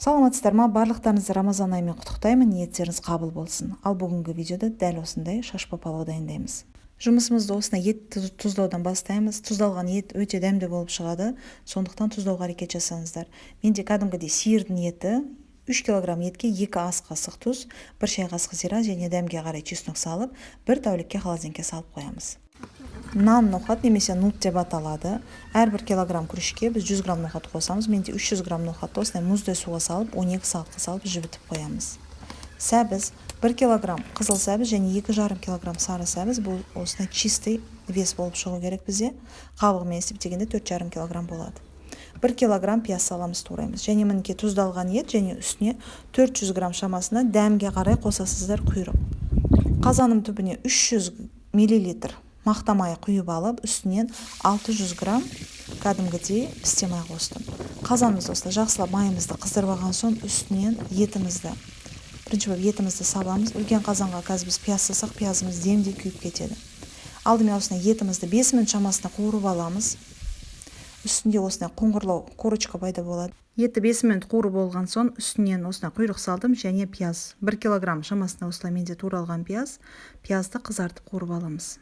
Саламатсыздар ма? Барлықтарыңызды Рамазан айымен құттықтаймын, ниеттеріңіз қабыл болсын. Ал бүгінгі видеода дәл осындай шашпа палау дайындаймыз. Жұмысымызды осындай ет тұздаудан бастаймыз. Тұздалған ет өте дәмді болып шығады, сондықтан тұздауға әрекет жасаңыздар. Менде кәдімгідей сиырдың еті, 3 кг етке 2 ас қасық тұз, 1 шай қасық зира және дәмге қарай чеснок салып, 1 тәулікке холодильникке салып қоямыз. Нан ноқат немесе нут деп аталады. Әрбір килограмм күрішке біз 100 грамм ноқат қосамыз. Менде 300 грамм ноқатты осындай мұздай суға салып, 12 сағатқа салып жібітіп қоямыз. Сәбіз 1 килограмм қызыл сәбіз және 2,5 килограмм сары сәбіз. Бұл осындай чистый вес болып шығу керек бізде. Қабығымен есептегенде 4,5 килограмм болады. 1 килограмм пияз саламыз, тураймыз. Және мінекей тұздалған ет және үстіне 400 грамм шамасына дәмге қарай қосасыздар құйрық. Қазаным түбіне 300 мл мақта майы құйып алып, үстінен 600 грамм кәдімгідей пісте май қостым. Қазанымызды осылай жақсылап майымызды қыздырып алған соң үстінен етімізді, бірінші болып етімізді саламыз. Үлкен қазанға қазір біз пияз салсақ, пиязымыз демдей күйіп кетеді. Алдымен осындай етімізді 5 минут шамасына қуырып аламыз. Үстінде осындай қоңырлау корочка пайда болады. Еті 5 минут қуырып болған соң үстінен осындай құйрық салдым және пияз. 1 килограмм шамасына осылай менде туралған пиязды қызартып қуырып аламыз.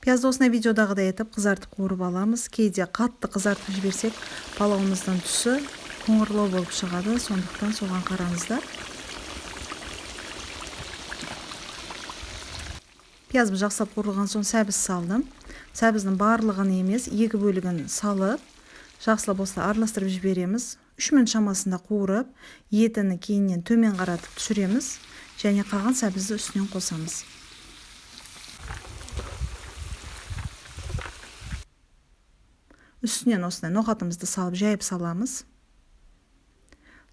Пиязды осындай видеодағыдай етіп қызартып қуырып аламыз. Кейде қатты қызартып жіберсек, палауымыздың түсі қоңырлау болып шығады, сондықтан соған қараңыздар. Пиязымыз жақсылап қуырылған соң сәбіз салдым. Сәбіздің барлығын емес, 2 бөлігін салып, жақсылап осылай араластырып жібереміз. 3 минут шамасында қуырып, етіні кейіннен төмен қаратып түсіреміз және қалған сәбізді үстінен қосамыз. Үстінен осындай ноқатымызды салып жайып саламыз.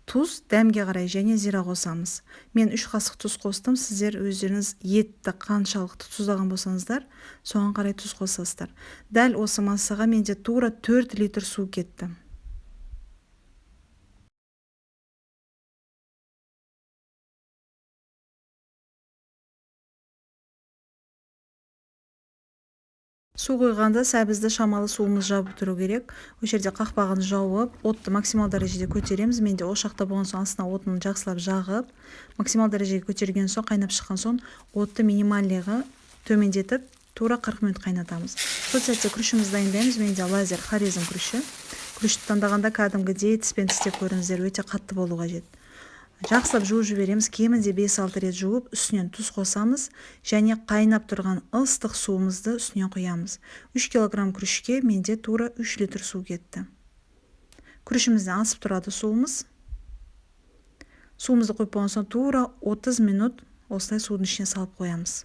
Тұз дәмге қарай және зира қосамыз. Мен 3 қасық тұз қостым. Сіздер өздеріңіз етті қаншалықты тұздаған болсаңыздар, соған қарай тұз қосасыздар. Дәл осы массаға менде тура 4 литр су кетті. Су қойғанда сәбізді шамалы суымыз жабып тұру керек. Ол жерде қақпағын жауып, отты максимал дәрежеде көтереміз. Менде ошақта болған соң астына отын жақсылап жағып, максимал дәрежеге көтерген соң, қайнап шыққан соң, отты минималлиға төмендетіп, тура 40 минут қайнатамыз. Сол сәтте күрішімізді дайындаймыз. Менде лазер хорезм күріші. Күрішті таңдағанда кәдімгідей тіспен тістеп көріңіздер, өте қатты болу қажет. Жақсылап жуып жібереміз. Кемінде 5-6 рет жуып, үстінен тұз қосамыз және қайнап тұрған ыстық суымызды үстінен құямыз. 3 килограмм күрішке менде тура 3 литр су кетті. Күрішімізден асып тұрады суымыз. Суымызды қойып болған соң тура 30 минут осылай судың ішіне салып қоямыз.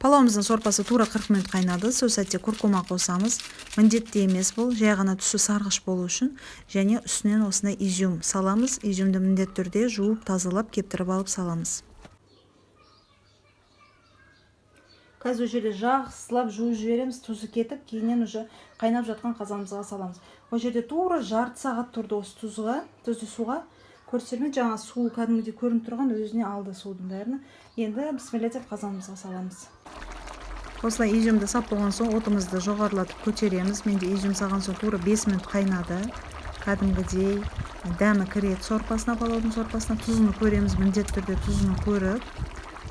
Палауымыздың сорпасы тура 40 минут қайнады. Сол сәтте куркума қосамыз. Міндетті емес бұл, жай ғана түсі сарғыш болу үшін. Және үстінен осындай изюм саламыз. Изюмді міндетті түрде жуып, тазалап, кептіріп алып саламыз. Қазір жерде жақсылап жуып жібереміз, тұзы кетіп, кейіннен уже қайнап жатқан қазанымызға саламыз. Ол жерде тура жарты сағат тұрды осы тұзды суға. Көрсерме, жаңа су кәдімгідей көрініп тұрған, өзіне алды судың бәрін. Енді бісміллә деп қазанымызға саламыз. Осылай изюмді сап болған соң отымызды жоғарылатып көтереміз. Менде изюм салған соң тура 5 минут қайнады. Кәдімгідей дәмі кіреді сорпасына, палаудың сорпасына. Тұзыны көреміз, міндетті түрде тұзыны көріп,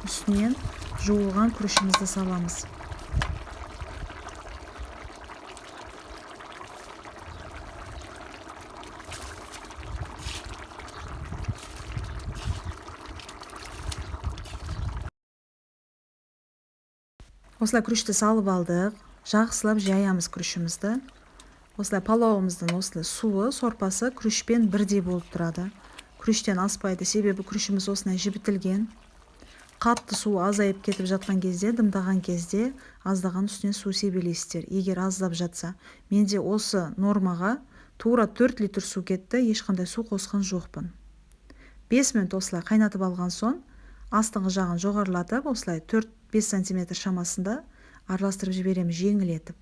үстінен жуылған күрішімізді саламыз. Осылай күрішті салып алдық. Жақсылап жаямыз күрішімізді. Осылай палауымыздың осылай суы, сорпасы күрішпен бірдей болып тұрады. Күріштен аспайды, себебі күрішіміз осылай жібітілген. Қатты су азайып кетіп жатқан кезде, дымдаған кезде аздаған үстіне су себелейсіздер. Егер аздап жатса, менде осы нормаға Тура 4 литр су кетті, ешқандай су қосқан жоқпын. 5 минут осылай қайнатып алған соң, астыңғы жағын жоғарылатып, осылай 4-5 см шамасында араластырып жібереміз жеңіл етіп.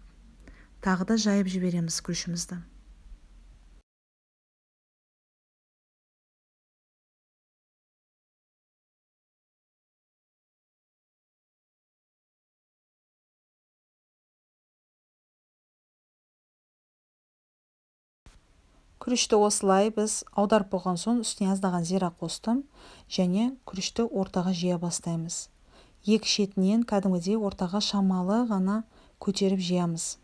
Тағы да жайып жібереміз күрішімізді. Күрішті осылай біз аударып болған соң үстіне аздаған зира қостым және күрішті ортаға жия бастаймыз. Екі шетінен кәдімгідей ортаға шамалы ғана көтеріп жиямыз.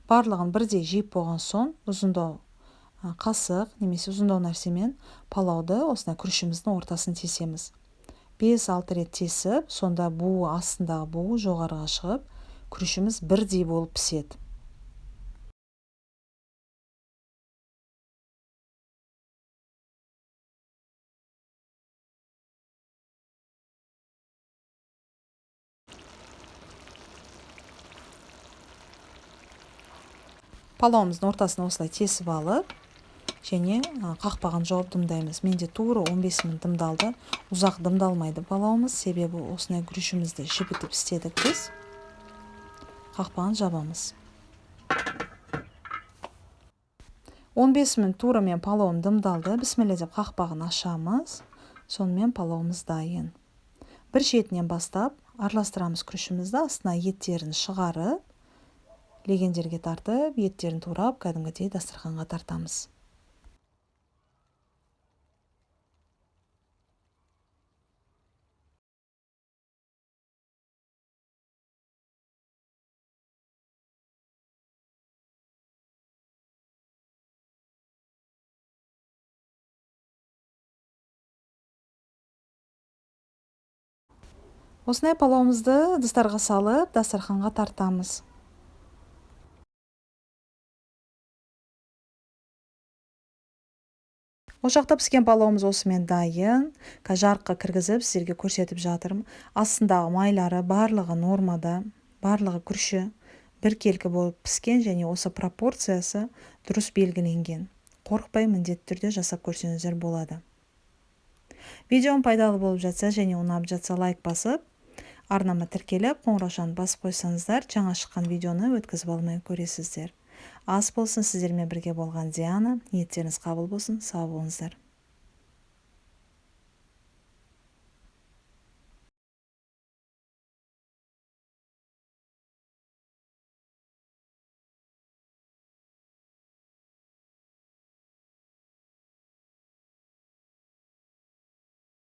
Барлығын бірдей жиып болған соң ұзындау қасық немесе ұзындау нәрсемен палауды осылай күрішіміздің ортасын тесеміз. 5-6 рет тесіп, сонда буы астындағы буы жоғарыға шығып, күрішіміз бірдей болып піседі. Палауымыздың ортасына осылай тесіп алып, және қақпағын жауып дымдаймыз. Менде тура 15 минут дымдалды. Ұзақ дымдалмайды палауымыз, себебі осындай күрішімізді жібітіп істедік біз. Қақпағын жабамыз. 15 минут тура мен палауым дымдалды. Бісміллә деп қақпағын ашамыз. Сонымен палауымыз дайын. Бір шетінен бастап араластырамыз күрішімізді, астына еттерін шығарып, легендерге тартып, еттерін турап, кәдімгідей дастарханға тартамыз. Осындай палауымызды ыдыстарға салып, дастарханға тартамыз. Ошақта піскен палауымыз осымен дайын. Жарыққа кіргізіп сіздерге көрсетіп жатырмын. Астындағы майлары барлығы нормада, барлығы күріші біркелкі болып піскен және осы пропорциясы дұрыс белгіленген. Қорықпай міндетті түрде жасап көрсеңіздер болады. Видеом пайдалы болып жатса және ұнап жатса лайк басып, арнама тіркеліп, қоңыраушаны басып қойсаңыздар, жаңа шыққан видеоны өткізіп алмай көресіздер. Ас болсын, сіздермен бірге болған Диана. Ниеттеріңіз қабыл болсын, сау болыңыздар.